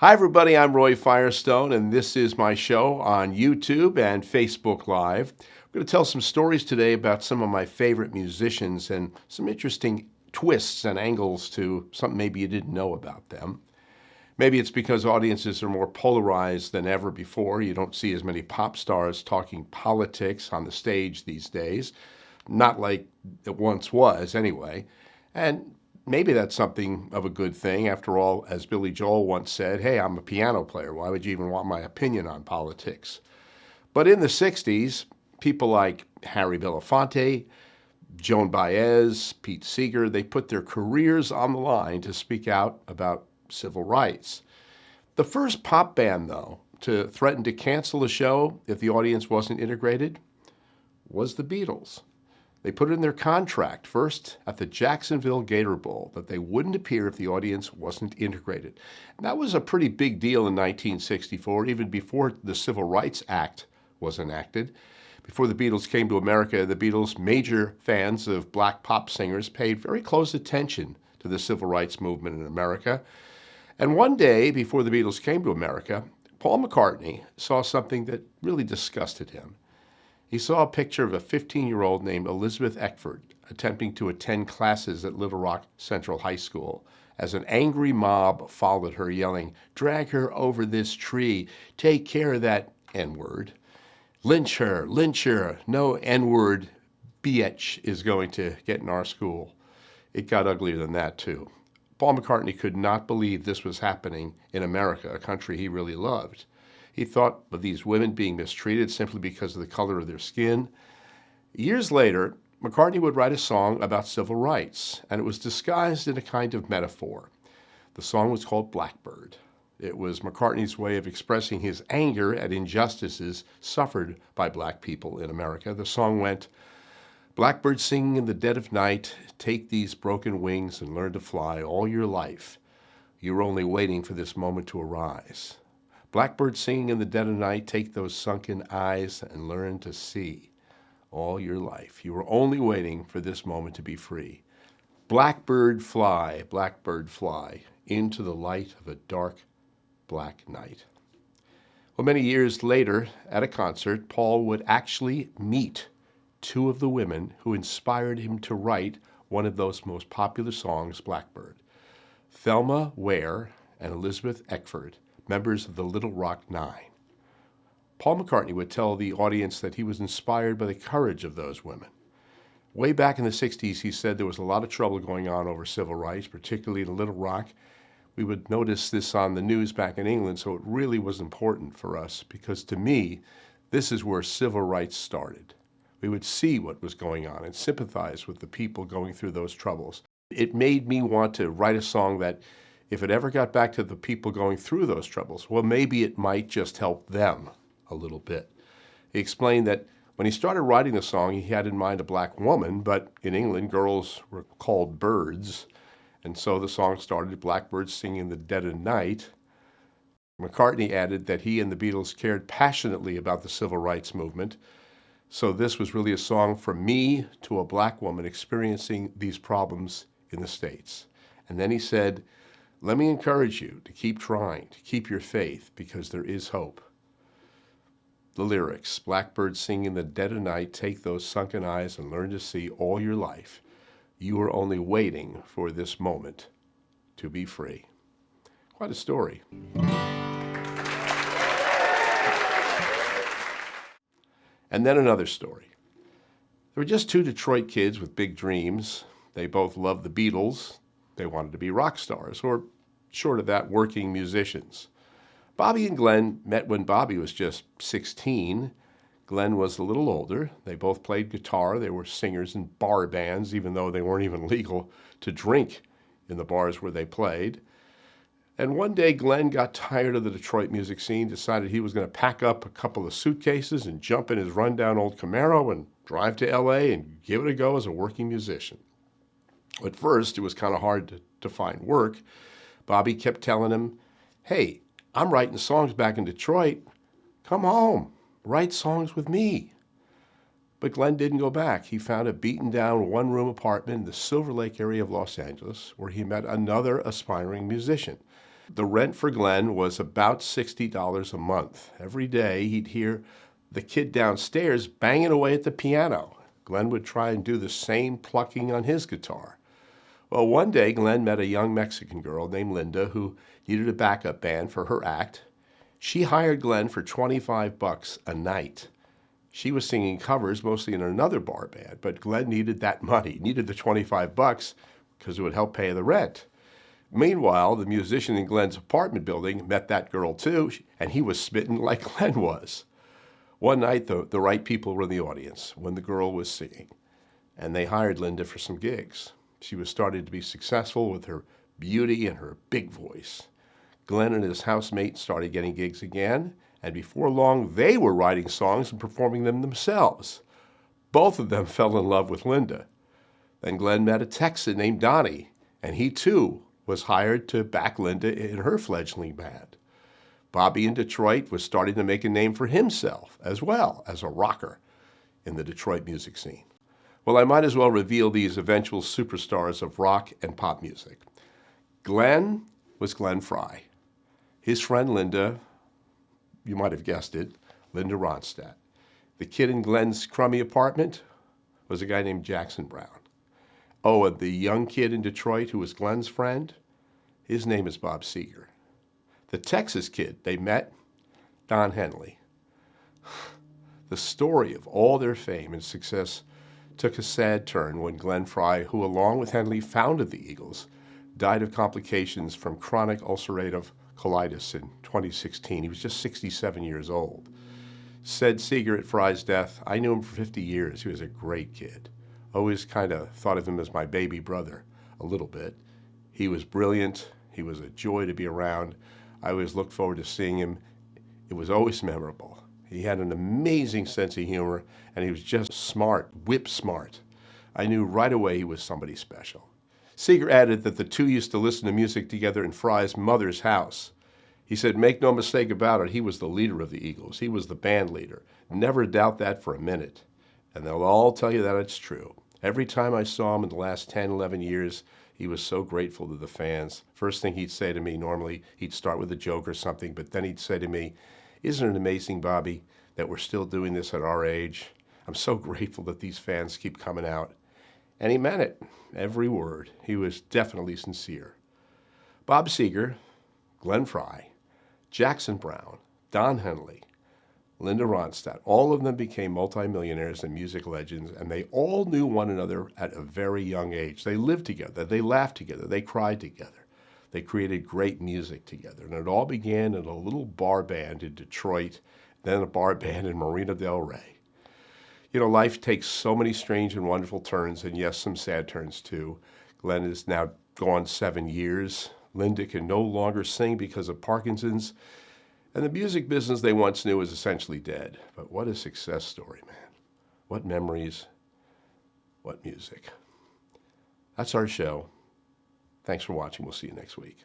Hi, everybody. I'm Roy Firestone, and this is my show on YouTube and Facebook Live. I'm going to tell some stories today about some of my favorite musicians and some interesting twists and angles to something maybe you didn't know about them. Maybe it's because audiences are more polarized than ever before. You don't see as many pop stars talking politics on the stage these days, not like it once was, anyway. And maybe that's something of a good thing. After all, as Billy Joel once said, hey, I'm a piano player. Why would you even want my opinion on politics? But in the 60s, people like Harry Belafonte, Joan Baez, Pete Seeger, they put their careers on the line to speak out about civil rights. The first pop band, though, to threaten to cancel a show if the audience wasn't integrated was the Beatles. They put it in their contract, first at the Jacksonville Gator Bowl, that they wouldn't appear if the audience wasn't integrated. And that was a pretty big deal in 1964, even before the Civil Rights Act was enacted. Before the Beatles came to America, the Beatles' major fans of black pop singers paid very close attention to the civil rights movement in America. And one day, before the Beatles came to America, Paul McCartney saw something that really disgusted him. He saw a picture of a 15-year-old named Elizabeth Eckford attempting to attend classes at Little Rock Central High School as an angry mob followed her, yelling, "Drag her over this tree. Take care of that N-word. Lynch her, no N-word bitch is going to get in our school." It got uglier than that, too. Paul McCartney could not believe this was happening in America, a country he really loved. He thought of these women being mistreated simply because of the color of their skin. Years later, McCartney would write a song about civil rights, and it was disguised in a kind of metaphor. The song was called Blackbird. It was McCartney's way of expressing his anger at injustices suffered by black people in America. The song went, "Blackbird singing in the dead of night, take these broken wings and learn to fly all your life. You're only waiting for this moment to arise. Blackbird singing in the dead of night, take those sunken eyes and learn to see all your life. You were only waiting for this moment to be free. Blackbird fly, into the light of a dark black night." Well, many years later, at a concert, Paul would actually meet two of the women who inspired him to write one of those most popular songs, Blackbird. Thelma Ware and Elizabeth Eckford, members of the Little Rock Nine. Paul McCartney would tell the audience that he was inspired by the courage of those women. Way back in the 60s, he said there was a lot of trouble going on over civil rights, particularly in Little Rock. We would notice this on the news back in England, so it really was important for us because to me, this is where civil rights started. We would see what was going on and sympathize with the people going through those troubles. It made me want to write a song that if it ever got back to the people going through those troubles, well, maybe it might just help them a little bit. He explained that when he started writing the song, he had in mind a black woman, but in England, girls were called birds. And so the song started, "Blackbird singing in the dead of night." McCartney added that he and the Beatles cared passionately about the civil rights movement. So this was really a song from me to a black woman experiencing these problems in the States. And then he said, "Let me encourage you to keep trying, to keep your faith, because there is hope." The lyrics, "Blackbird singing in the dead of night, take those sunken eyes and learn to see all your life. You are only waiting for this moment to be free." Quite a story. And then another story. There were just two Detroit kids with big dreams. They both loved the Beatles. They wanted to be rock stars, or short of that, working musicians. Bobby and Glenn met when Bobby was just 16. Glenn was a little older. They both played guitar. They were singers in bar bands, even though they weren't even legal to drink in the bars where they played. And one day, Glenn got tired of the Detroit music scene, decided he was going to pack up a couple of suitcases and jump in his rundown old Camaro and drive to LA and give it a go as a working musician. At first, it was kind of hard to find work. Bobby kept telling him, "Hey, I'm writing songs back in Detroit. Come home, write songs with me." But Glenn didn't go back. He found a beaten-down one-room apartment in the Silver Lake area of Los Angeles where he met another aspiring musician. The rent for Glenn was about $60 a month. Every day he'd hear the kid downstairs banging away at the piano. Glenn would try and do the same plucking on his guitar. Well, one day Glenn met a young Mexican girl named Linda who needed a backup band for her act. She hired Glenn for $25 a night. She was singing covers mostly in another bar band, but Glenn needed that money, needed the $25 because it would help pay the rent. Meanwhile, the musician in Glenn's apartment building met that girl too, and he was smitten like Glenn was. One night, the right people were in the audience when the girl was singing, and they hired Linda for some gigs. She was starting to be successful with her beauty and her big voice. Glenn and his housemate started getting gigs again, and before long, they were writing songs and performing them themselves. Both of them fell in love with Linda. Then Glenn met a Texan named Donnie, and he too was hired to back Linda in her fledgling band. Bobby in Detroit was starting to make a name for himself as well as a rocker in the Detroit music scene. Well, I might as well reveal these eventual superstars of rock and pop music. Glenn was Glenn Frey. His friend Linda, you might have guessed it, Linda Ronstadt. The kid in Glenn's crummy apartment was a guy named Jackson Brown. Oh, and the young kid in Detroit who was Glenn's friend, his name is Bob Seger. The Texas kid they met, Don Henley. The story of all their fame and success took a sad turn when Glenn Frey, who along with Henley founded the Eagles, died of complications from chronic ulcerative colitis in 2016. He was just 67 years old. Said Seger at Frey's death, "I knew him for 50 years. He was a great kid. Always kind of thought of him as my baby brother, a little bit. He was brilliant. He was a joy to be around. I always looked forward to seeing him. It was always memorable. He had an amazing sense of humor, and he was just smart, whip smart. I knew right away he was somebody special." Seger added that the two used to listen to music together in Frey's mother's house. He said, "Make no mistake about it, he was the leader of the Eagles. He was the band leader. Never doubt that for a minute." And they'll all tell you that it's true. Every time I saw him in the last 10, 11 years, he was so grateful to the fans. First thing he'd say to me, normally he'd start with a joke or something, but then he'd say to me, "Isn't it amazing, Bobby, that we're still doing this at our age? I'm so grateful that these fans keep coming out." And he meant it, every word. He was definitely sincere. Bob Seger, Glenn Frey, Jackson Brown, Don Henley, Linda Ronstadt, all of them became multimillionaires and music legends, and they all knew one another at a very young age. They lived together, they laughed together, they cried together. They created great music together, and it all began in a little bar band in Detroit, then a bar band in Marina del Rey. You know, life takes so many strange and wonderful turns, and yes, some sad turns too. Glenn is now gone 7 years. Linda can no longer sing because of Parkinson's, and the music business they once knew is essentially dead. But what a success story, man. What memories, what music. That's our show. Thanks for watching. We'll see you next week.